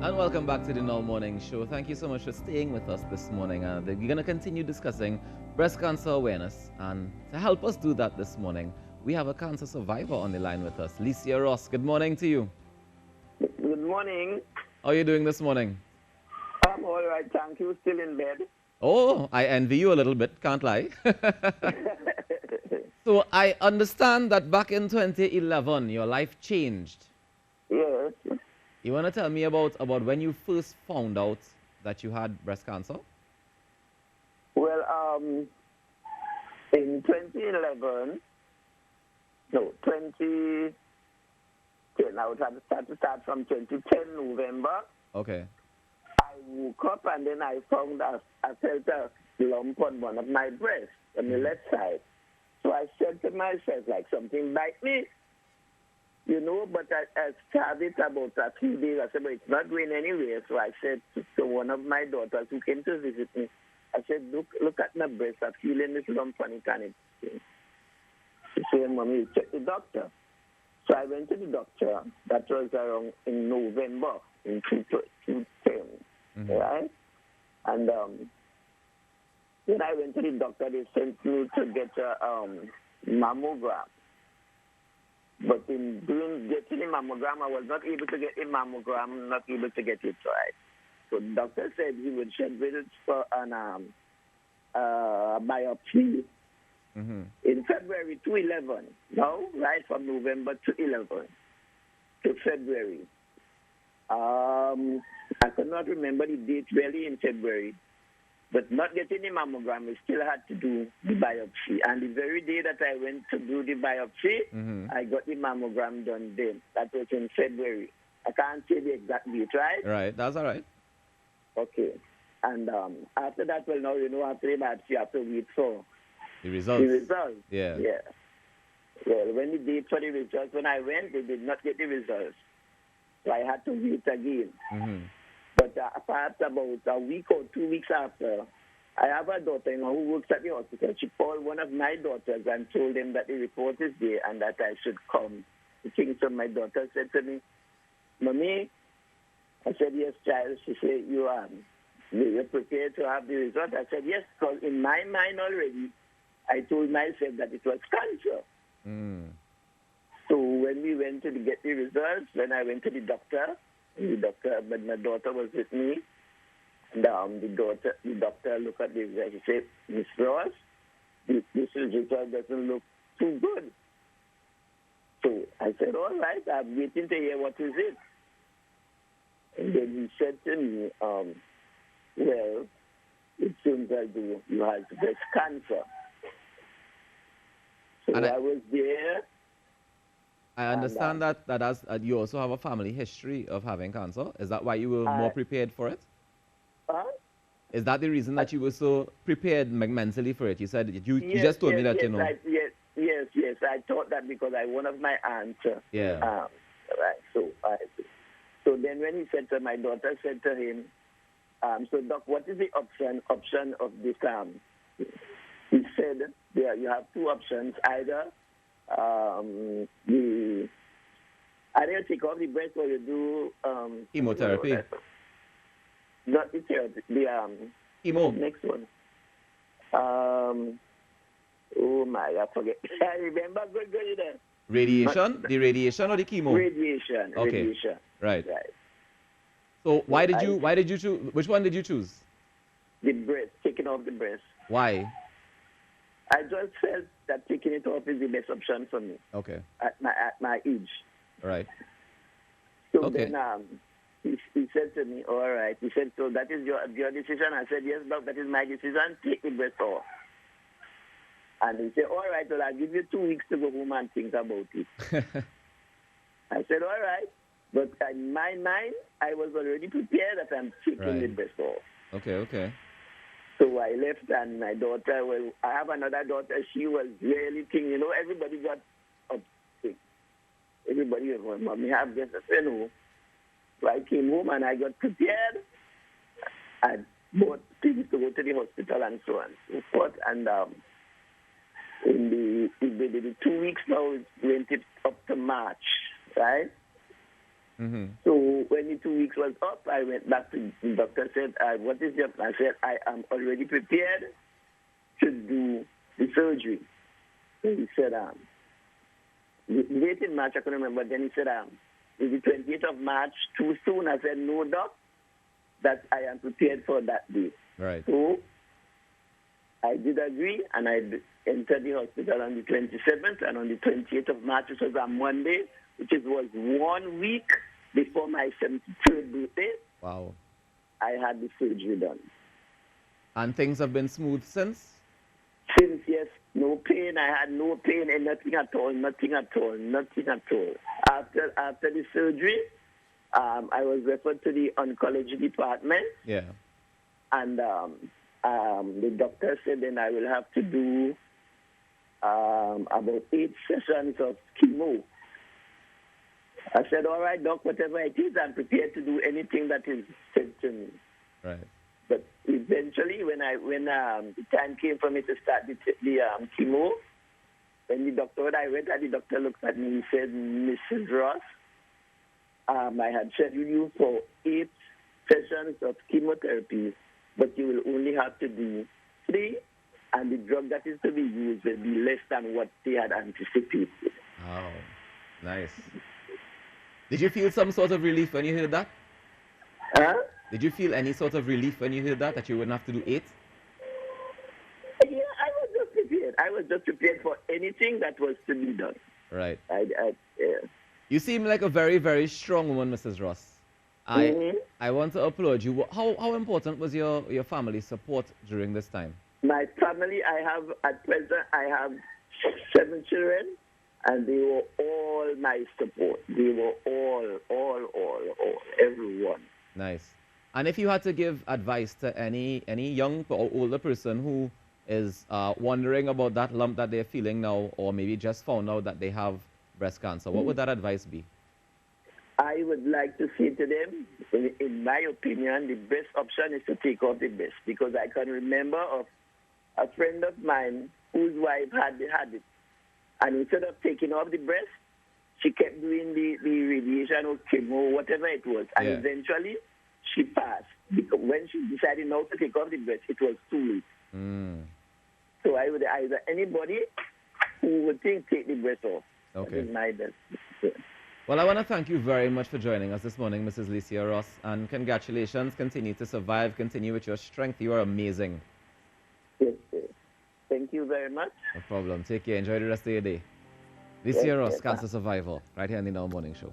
And welcome back to the Null Morning Show. Thank you so much for staying with us this morning. We're going to continue discussing breast cancer awareness. And to help us do that this morning, we have a cancer survivor on the line with us, Lecia Ross. Good morning to you. Good morning. How are you doing this morning? I'm all right, thank you. Still in bed. Oh, I envy you a little bit, can't lie. So I understand that back in 2011, your life changed. Yes. You want to tell me about when you first found out that you had breast cancer? Well, in 2011, no, 2010, I would have to start from 2010 November. Okay. I woke up and then I found I felt a lump on one of my breasts on the left side. So I said to myself, like something bite me. But I started about a few days. I said, but it's not going anywhere. So I said to one of my daughters who came to visit me, I said, look at my breast. I'm feeling this lump on it. And she said, Mommy, check the doctor. So I went to the doctor. That was around in November in 2010, right? And when I went to the doctor, they sent me to get a mammogram. But in getting a mammogram, I was not able to get a mammogram, not able to get it right. So the doctor said he would schedule it for an biopsy in February to 11. No, right from November to 11 to February. I could not remember the date really in February. But not getting the mammogram, I still had to do the biopsy. And the very day that I went to do the biopsy, I got the mammogram done then. That was in February. I can't say the exact date, right? Right, that's all right. Okay. And after that, well, now, after the biopsy, you have to wait for the results. The results. Yeah. Yeah. Well, when the date for the results, when I went, they did not get the results. So I had to wait again. But perhaps about a week or 2 weeks after, I have a daughter who works at the hospital. She called one of my daughters and told them that the report is there and that I should come. The thing, so my daughter said to me, Mommy, I said, yes, child. She said, you're prepared to have the result? I said, yes, because in my mind already, I told myself that it was cancer. So when we went to get the results, when I went to the doctor, but my daughter was with me, and the doctor looked at the result. He said, Miss Ross, this result doesn't look too good. So I said, all right, I'm waiting to hear what is it. And then he said to me, well, it seems like you have breast cancer. So I was there. I understand that as you also have a family history of having cancer. Is that why you were more prepared for it? Is that the reason that you were so prepared mentally for it? You said you just told me that, Yes. I thought that because one of my aunts. Yeah. Right. So then when he said to my daughter, said to him, so doc, what is the option of this? He said, you have two options. Either you take off the breast or you do chemotherapy. Not the therapy, the chemo. Next one. Oh my, I forget. I remember good there. Radiation? The radiation or the chemo? Radiation. Okay. Radiation. Right. So why did you choose? Which one did you choose? The breast, taking off the breast. Why? I just felt that taking it off is the best option for me. Okay. At my age. Right. So then he said to me, all right. He said, so that is your decision. I said, yes, doc, that is my decision. Take the breast off. And he said, all right, well, I'll give you 2 weeks to go home and think about it. I said, all right. But in my mind, I was already prepared that I'm taking the breast off. Okay. So I left, and my daughter, well, I have another daughter. She was really thinking, everybody got upset. Everybody was going, Mommy, have this, So I came home, and I got prepared. I bought things to go to the hospital and so on and so forth. And in the 2 weeks now, it went up to March, right? So when the 2 weeks was up, I went back to the doctor. Said, "What is your plan?" I said, "I am already prepared to do the surgery." So he said, the date in March I couldn't remember. Then he said, "Is the 28th of March too soon?" I said, "No, doc, that I am prepared for that day." Right. So I did agree, and I entered the hospital on the 27th, and on the 28th of March, which was a Monday, which was 1 week before my 73rd birthday. Wow. I had the surgery done. And things have been smooth since? Since, yes, no pain. I had no pain and nothing at all, nothing at all, nothing at all. After the surgery, I was referred to the oncology department. Yeah. And the doctor said then I will have to do about 8 sessions of chemo. I said, "All right, doc, whatever it is, I'm prepared to do anything that is said to me." Right. But eventually, when the time came for me to start the chemo, when I went and the doctor looked at me, he said, "Mrs. Ross, I had scheduled you for 8 sessions of chemotherapy, but you will only have to do 3, and the drug that is to be used will be less than what they had anticipated." Oh, nice. Did you feel some sort of relief when you heard that? Huh? Did you feel any sort of relief when you heard that you wouldn't have to do 8? Yeah, I was just prepared. I was just prepared for anything that was to be done. Right. Yeah. You seem like a very, very strong woman, Mrs. Ross. I want to applaud you. How important was your family support during this time? My family, at present, I have 7 children, and they were all my support. They were all, everyone. Nice. And if you had to give advice to any young or older person who is wondering about that lump that they're feeling now, or maybe just found out that they have breast cancer, what would that advice be? I would like to say to them, in my opinion, the best option is to take off the breast, because I can remember of a friend of mine whose wife had it. And instead of taking off the breast, she kept doing the radiation or chemo, whatever it was. And eventually, she passed. Because when she decided not to take off the breast, it was too late. So I would either anybody who would take the breast off. Okay. That is my best. Yeah. Well, I want to thank you very much for joining us this morning, Mrs. Lecia Ross. And congratulations. Continue to survive. Continue with your strength. You are amazing. Yes, sir. Thank you very much. No problem. Take care. Enjoy the rest of your day. Lecia Ross, cancer survivor, right here on the Now Morning Show.